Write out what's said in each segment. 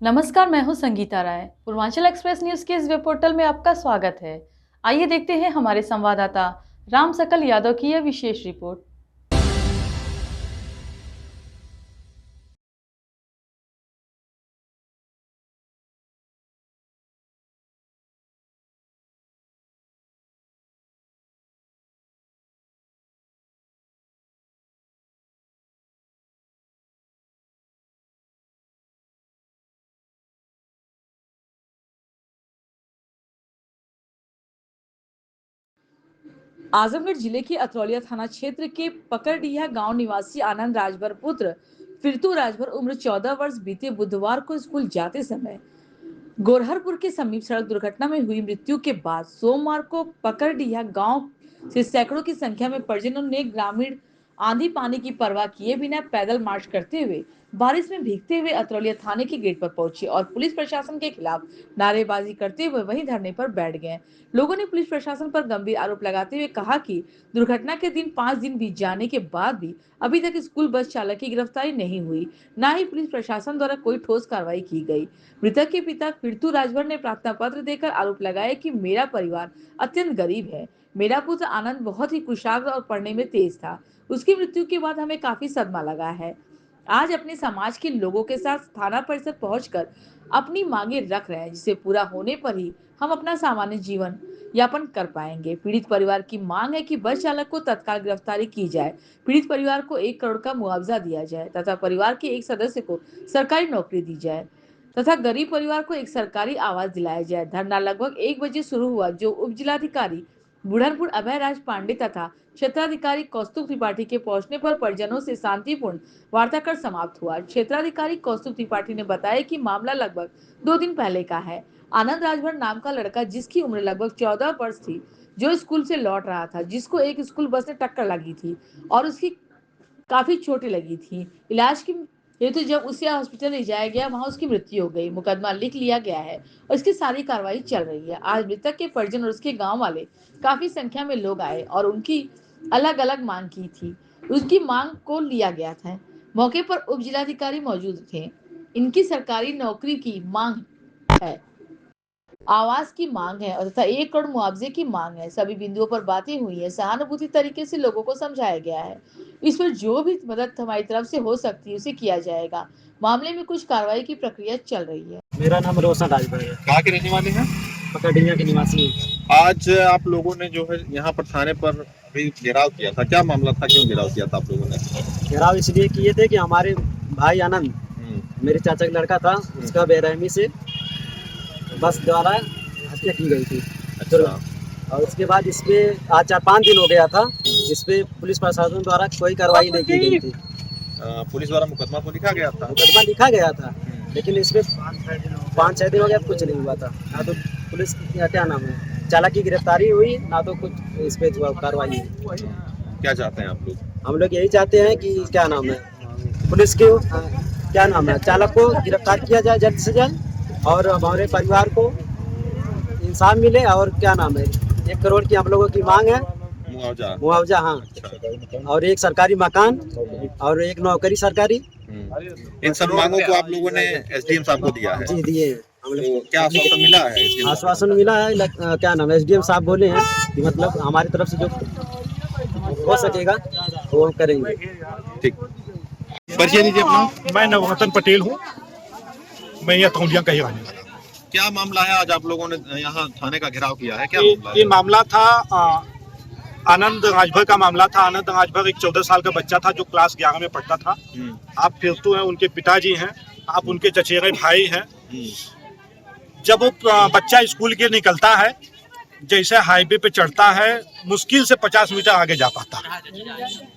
नमस्कार, मैं हूं संगीता राय। पूर्वांचल एक्सप्रेस न्यूज के इस वेब पोर्टल में आपका स्वागत है। आइए देखते हैं हमारे संवाददाता राम सकल यादव की यह विशेष रिपोर्ट। आजमगढ़ जिले के अतरौलिया थाना क्षेत्र के पकड़डीहा गांव निवासी आनंद राजभर पुत्र फिरतू राजभर उम्र 14 वर्ष बीते बुधवार को स्कूल जाते समय गोरहरपुर के समीप सड़क दुर्घटना में हुई मृत्यु के बाद सोमवार को पकड़डीहा गांव से सैकड़ों की संख्या में परिजनों ने ग्रामीण आंधी पानी की परवाह किए बिना पैदल मार्च करते हुए बारिश में भीगते हुए अतरौलिया थाने के गेट पर पहुंचे और पुलिस प्रशासन के खिलाफ नारेबाजी करते हुए वहीं धरने पर बैठ गए। लोगों ने पुलिस प्रशासन पर गंभीर आरोप लगाते हुए कहा कि दुर्घटना के दिन 5 दिन बीत जाने के बाद भी अभी तक स्कूल बस चालक की गिरफ्तारी नहीं हुई, न ही पुलिस प्रशासन द्वारा कोई ठोस कार्रवाई की गई। मृतक के पिता फिरतू राजभर ने प्रार्थना पत्र देकर आरोप लगाया कि मेरा परिवार अत्यंत गरीब है। मेरा पुत्र आनंद बहुत ही कुशाग्र और पढ़ने में तेज था। उसकी मृत्यु के बाद हमें काफी सदमा लगा है। आज अपने समाज के लोगों के साथ थाना परिसर पहुंचकर अपनी मांगे रख रहे हैं, जिसे पूरा होने पर ही हम अपना सामान्य जीवन यापन कर पाएंगे। पीड़ित परिवार की मांग है कि बस चालक को तत्काल गिरफ्तारी की जाए, पीड़ित परिवार को 1 करोड़ का मुआवजा दिया जाए तथा परिवार के एक सदस्य को सरकारी नौकरी दी जाए तथा गरीब परिवार को एक सरकारी आवास दिलाया जाए। धरना लगभग 1 बजे शुरू हुआ, जो उप जिलाधिकारी बुढ़नपुर अभय राज पांडे तथा क्षेत्राधिकारी कौस्तुभ त्रिपाठी के पहुंचने पर परिजनों से शांतिपूर्ण वार्ता कर समाप्त हुआ। क्षेत्राधिकारी कौस्तुभ त्रिपाठी ने बताया कि मामला लगभग 2 दिन पहले का है। आनंद राजभर नाम का लड़का, जिसकी उम्र लगभग 14 वर्ष थी, जो स्कूल से लौट रहा था, जिसको एक स्कूल बस ने टक्कर लगी थी और उसकी काफी चोटें लगी थी। इलाज की हेतु जब उसे हॉस्पिटल ले जाया गया, वहां उसकी मृत्यु हो गई। मुकदमा लिख लिया गया है और इसकी सारी कार्रवाई चल रही है। आज मृतक के परिजन और उसके गांव वाले काफी संख्या में लोग आए और उनकी अलग अलग मांग की थी। उसकी मांग को लिया गया था। मौके पर उप जिलाधिकारी मौजूद थे। इनकी सरकारी नौकरी की मांग है, आवास की मांग है और तथा 1 करोड़ मुआवजे की मांग है। सभी बिंदुओं पर बातें हुई है। सहानुभूति तरीके से लोगों को समझाया गया है। इस पर जो भी मदद हमारी तरफ से हो सकती है उसे किया जाएगा। मामले में कुछ कार्रवाई की प्रक्रिया चल रही है। मेरा नाम रोशन राजभर है। कहाँ के रहने वाले हैं? पकड़िया के निवासी। आज आप लोगों ने जो है यहाँ पर थाने पर अभी घेराव किया था, क्या मामला था, क्यों घेराव किया था आप लोगों ने? घेराव इसलिए किए थे कि हमारे भाई आनंद, मेरे चाचा का लड़का था, उसका बेरहमी से बस द्वारा हत्या की गई थी। अच्छा। और उसके बाद इस पे आज 4-5 दिन हो गया था, इस पे पुलिस प्रशासन द्वारा कोई कार्रवाई नहीं की गई थी। पुलिस द्वारा मुकदमा तो लिखा गया था? मुकदमा लिखा गया था, लेकिन इसमें 5-6 दिन हो गया, कुछ नहीं हुआ था। ना तो पुलिस क्या नाम है, चालक की गिरफ्तारी हुई, ना तो कुछ इस पे कार्रवाई हुई। क्या चाहते हैं आप लोग? हम लोग यही चाहते हैं कि क्या नाम है, पुलिस के क्या नाम है, चालक को गिरफ्तार किया जाए जल्द से जल्द और हमारे परिवार को इंसाफ मिले। और क्या नाम है, 1 करोड़ की हम लोगों की मांग है, मुआवजा। हाँ। अच्छा। और एक सरकारी मकान और एक नौकरी सरकारी। इन सब मांगों को आप लोगों ने एसडीएम साहब को दिया है? जी दिए। तो क्या आश्वासन मिला है? आश्वासन मिला है, क्या नाम है, एसडीएम साहब बोले हैं कि मतलब हमारी तरफ से जो हो सकेगा वो करेंगे। ठीक, परिचय दीजिए अपना। मैं नवरतन पटेल हूँ, मैं यहाँ तौलिया का ही रहने वाला हूँ। क्या मामला है, आज आप लोगों ने यहाँ थाने का घेराव किया है, क्या मामला है? ये मामला था आनंद राजभर का मामला था। आनंद राजभर एक 14 साल का बच्चा था जो क्लास 11 में पढ़ता था। आप फिरतू हैं, उनके पिताजी हैं, आप उनके चचेरे भाई हैं। जब वो बच्चा स्कूल के निकलता है, जैसे हाईवे पे चढ़ता है, मुश्किल से 50 मीटर आगे जा पाता है।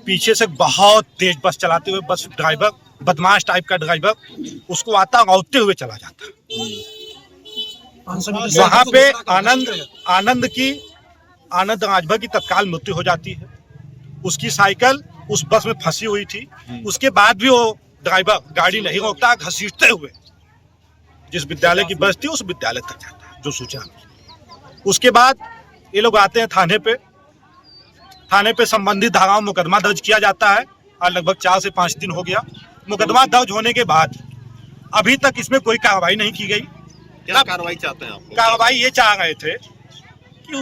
पीछे से बहुत तेज बस चलाते हुए बस ड्राइवर, बदमाश टाइप का ड्राइवर, उसको आता रौदते हुए चला जाता है। वहां पे आनंद राजभर की तत्काल मृत्यु हो जाती है। उसकी साइकिल उस बस में फंसी हुई थी। उसके बाद भी वो ड्राइवर गाड़ी नहीं रोकता, घसीटते हुए जिस विद्यालय की बस थी उस विद्यालय तक जाता है, जो सूचना। उसके बाद ये लोग आते हैं थाने पे संबंधित धाराओं में मुकदमा दर्ज किया जाता है और लगभग 4 से 5 दिन हो गया। मुकदमा दर्ज होने के बाद अभी तक इसमें कोई कार्रवाई नहीं की गई। क्या कार्रवाई चाहते हैं आप? कार्रवाई ये चाह रहे थे कि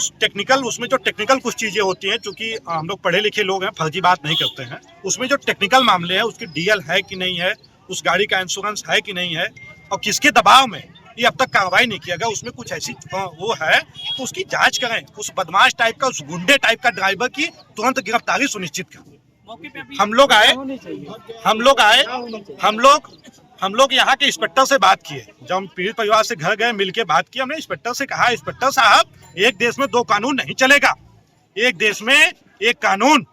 उसमें जो टेक्निकल कुछ चीजें होती हैं, क्योंकि हम लोग पढ़े लिखे लोग हैं, फर्जी बात नहीं करते हैं, उसमें जो टेक्निकल मामले हैं, उसकी डीएल है कि नहीं है, उस गाड़ी का इंश्योरेंस है कि नहीं है, और किसके दबाव में ये अब तक कार्रवाई नहीं किया गया, उसमें कुछ ऐसी वो है तो उसकी जांच करें। उस बदमाश टाइप का, उस गुंडे टाइप का ड्राइवर की तुरंत गिरफ्तारी सुनिश्चित करें। हम लोग यहाँ के इंस्पेक्टर से बात किए। जब हम पीड़ित परिवार से घर गए, मिलके बात की, हमने इंस्पेक्टर से कहा, इंस्पेक्टर साहब, एक देश में दो कानून नहीं चलेगा, एक देश में एक कानून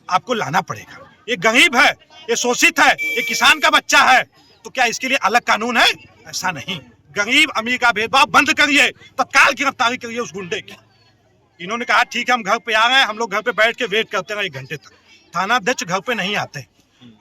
आपको लाना पड़ेगा। ये गरीब है, ये शोषित है, ये किसान का बच्चा है, तो क्या इसके लिए अलग कानून है? ऐसा नहीं। गरीब अमीर का भेदभाव बंद करिए, तत्काल गिरफ्तारी करिए उस गुंडे की। इन्होंने कहा ठीक है, हम घर पे आ रहे हैं। हम लोग घर पे बैठ के वेट करते रहे 1 घंटे तक। थाना अध्यक्ष घर पे नहीं आते।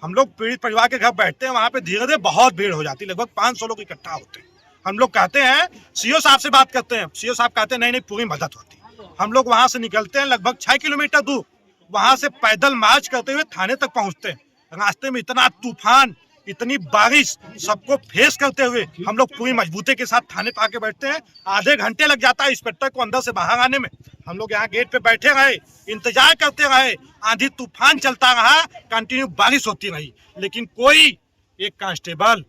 हम लोग पीड़ित परिवार के घर बैठते हैं, वहां पे धीरे धीरे बहुत भीड़ हो जाती है, लगभग 500 लोग इकट्ठा होते हैं। हम लोग कहते हैं, सीओ साहब से बात करते हैं, सीओ साहब कहते हैं नहीं पूरी मदद होती। हम लोग वहां से निकलते हैं, लगभग 6 किलोमीटर दूर, वहां से पैदल मार्च करते हुए थाने तक पहुंचते हैं। रास्ते में इतना तूफान, इतनी बारिश, सबको फेस करते हुए हम लोग पूरी मजबूती के साथ थाने पे आके बैठते हैं। आधे घंटे लग जाता है इंस्पेक्टर को अंदर से बाहर आने में। हम लोग यहाँ गेट पे बैठे रहे, इंतजार करते रहे, आंधी तूफान चलता रहा, कंटिन्यू बारिश होती रही, लेकिन कोई एक कांस्टेबल,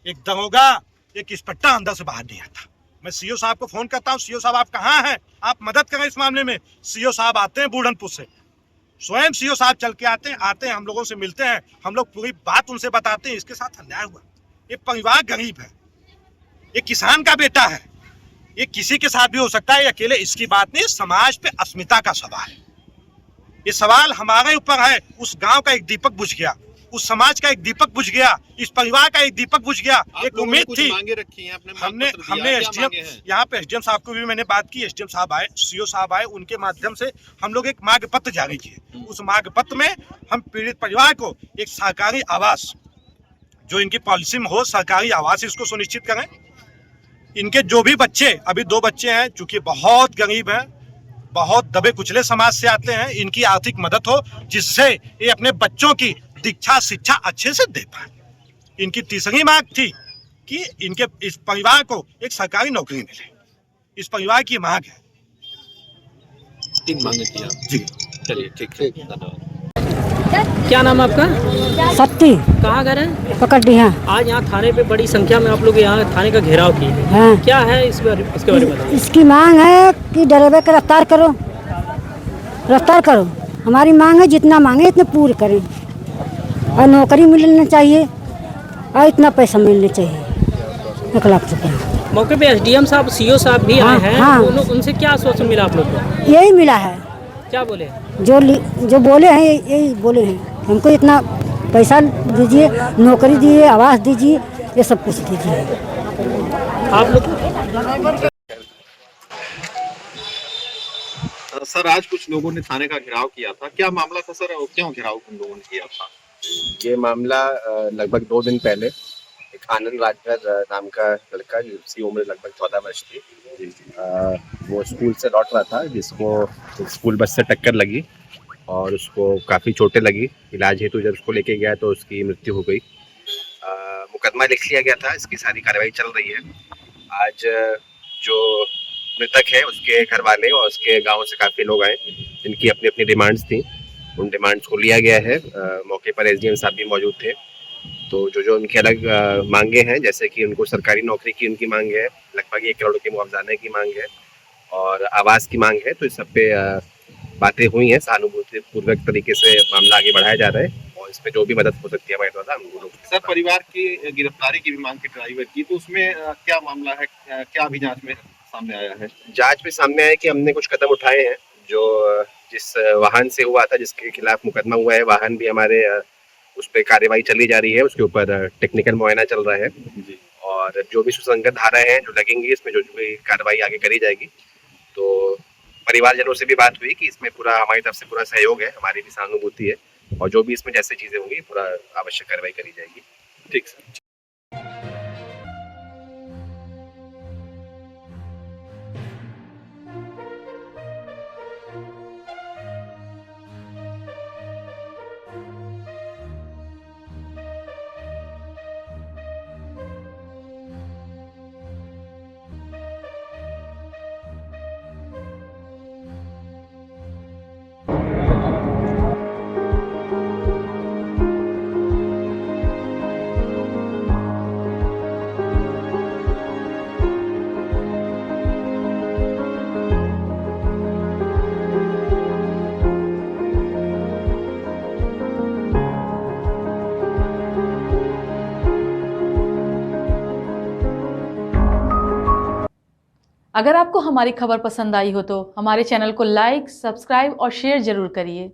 एक दरोगा, एक इंस्पेक्टर अंदर से बाहर नहीं आता। मैं सीओ साहब को फोन करता हूँ, सीओ साहब आप कहाँ हैं, आप मदद करें इस मामले में। सीओ साहब आते हैं बूढ़नपुर से, स्वयं सीओ साहब चल के आते हैं, हम लोगों से मिलते हैं, हम लोग पूरी बात उनसे बताते हैं, इसके साथ अन्याय हुआ। ये परिवार गरीब है, ये किसान का बेटा है, ये किसी के साथ भी हो सकता है, ये अकेले इसकी बात नहीं, समाज पे अस्मिता का सवाल है। ये सवाल हमारे ऊपर है। उस गांव का एक दीपक बुझ गया, उस समाज का एक दीपक बुझ गया, इस परिवार का एक दीपक बुझ गया। एक उम्मीद थी, मांगे रखी हैं, हमने एसडीएम, यहाँ पे एसडीएम साहब को भी मैंने बात की, एसडीएम साहब आए, सीओ साहब आए, उनके माध्यम से हम लोग एक मांग पत्र जारी किए। उस मांग पत्र में हम पीड़ित परिवार को एक सरकारी आवास, जो इनकी पॉलिसी में हो, सरकारी आवास इसको सुनिश्चित करें। इनके जो भी बच्चे, अभी 2 बच्चे हैं, चूंकि बहुत गरीब हैं, बहुत दबे कुचले समाज से आते हैं, इनकी आर्थिक मदद हो, जिससे ये अपने बच्चों की दीक्षा शिक्षा अच्छे से दे पाए। इनकी तीसरी मांग थी कि इनके इस परिवार को एक सरकारी नौकरी मिले। इस परिवार की मांग है। 3 मांगे थी आप? जी, चलिए ठीक है, धन्यवाद। क्या नाम है आपका? सत्ती कहाँ घर है? पकड़ दी हैं। आज यहाँ थाने पे बड़ी संख्या में आप लोग यहाँ थाने का घेराव किए हैं। हाँ। क्या है इसके बारे में बताओ। इसकी मांग है कि ड्राइवर को गिरफ्तार करो, गिरफ्तार करो। हमारी मांग है, जितना मांगे इतने पूरे करें, और नौकरी मिलना चाहिए, और इतना पैसा मिलना चाहिए, 1 लाख रुपया। मौके पे एसडीएम साहब, सीओ साहब भी हाँ, आए हैं। हाँ। उनसे क्या आश्वासन मिला आप लोग को? यही मिला है, क्या बोले? जो बोले हैं यही बोले हैं, हमको इतना पैसा दीजिए, नौकरी दीजिए, आवास दीजिए, ये सब कुछ दीजिए। आप लोग सर, आज कुछ लोगों ने थाने का घेराव किया था, क्या मामला था सर, और क्यों घेराव उन लोगों ने किया था? ये मामला लगभग 2 दिन पहले एक आनंद राजभर नाम का लड़का, जिसकी उम्र लगभग 14 वर्ष थी, वो स्कूल से लौट रहा था, जिसको स्कूल बस से टक्कर लगी और उसको काफ़ी चोटें लगी। इलाज हेतु जब उसको लेके गया तो उसकी मृत्यु हो गई। मुकदमा लिख लिया गया था, इसकी सारी कार्रवाई चल रही है। आज जो मृतक है उसके घर वाले और उसके गांव से काफ़ी लोग आए, जिनकी अपनी अपनी डिमांड्स थी। उन डिमांड्स को लिया गया है। मौके पर एसडीएम साहब भी मौजूद थे। तो जो उनकी अलग मांगे हैं, जैसे कि उनको सरकारी नौकरी की उनकी मांग है, लगभग 1 करोड़ के मुआवजाने की मांग है और आवास की मांग है। तो इस सब पे बातें हुई हैं, सहानुभूति पूर्वक तरीके से मामला आगे बढ़ाया जा रहा है और इसमें जो भी मदद हो सकती है हमारे द्वारा हम लोग। सर, परिवार की गिरफ्तारी की भी मांग की ड्राइवर की, तो उसमें क्या मामला है, क्या अभी जांच में सामने आया है? जांच में सामने आया कि हमने कुछ कदम उठाए हैं। जो जिस वाहन से हुआ था, जिसके खिलाफ मुकदमा हुआ है, वाहन भी हमारे उस पर कार्रवाई चली जा रही है, उसके ऊपर टेक्निकल मुआयना चल रहा है और जो भी सुसंगत धाराएं हैं जो लगेंगी, इसमें जो भी कार्रवाई आगे करी जाएगी। तो परिवारजनों से भी बात हुई कि इसमें पूरा हमारी तरफ से पूरा सहयोग है, हमारी भी सहानुभूति है और जो भी इसमें जैसे चीजें होंगी पूरा आवश्यक कार्रवाई करी जाएगी। ठीक सर। अगर आपको हमारी खबर पसंद आई हो तो हमारे चैनल को लाइक, सब्सक्राइब और शेयर जरूर करिए।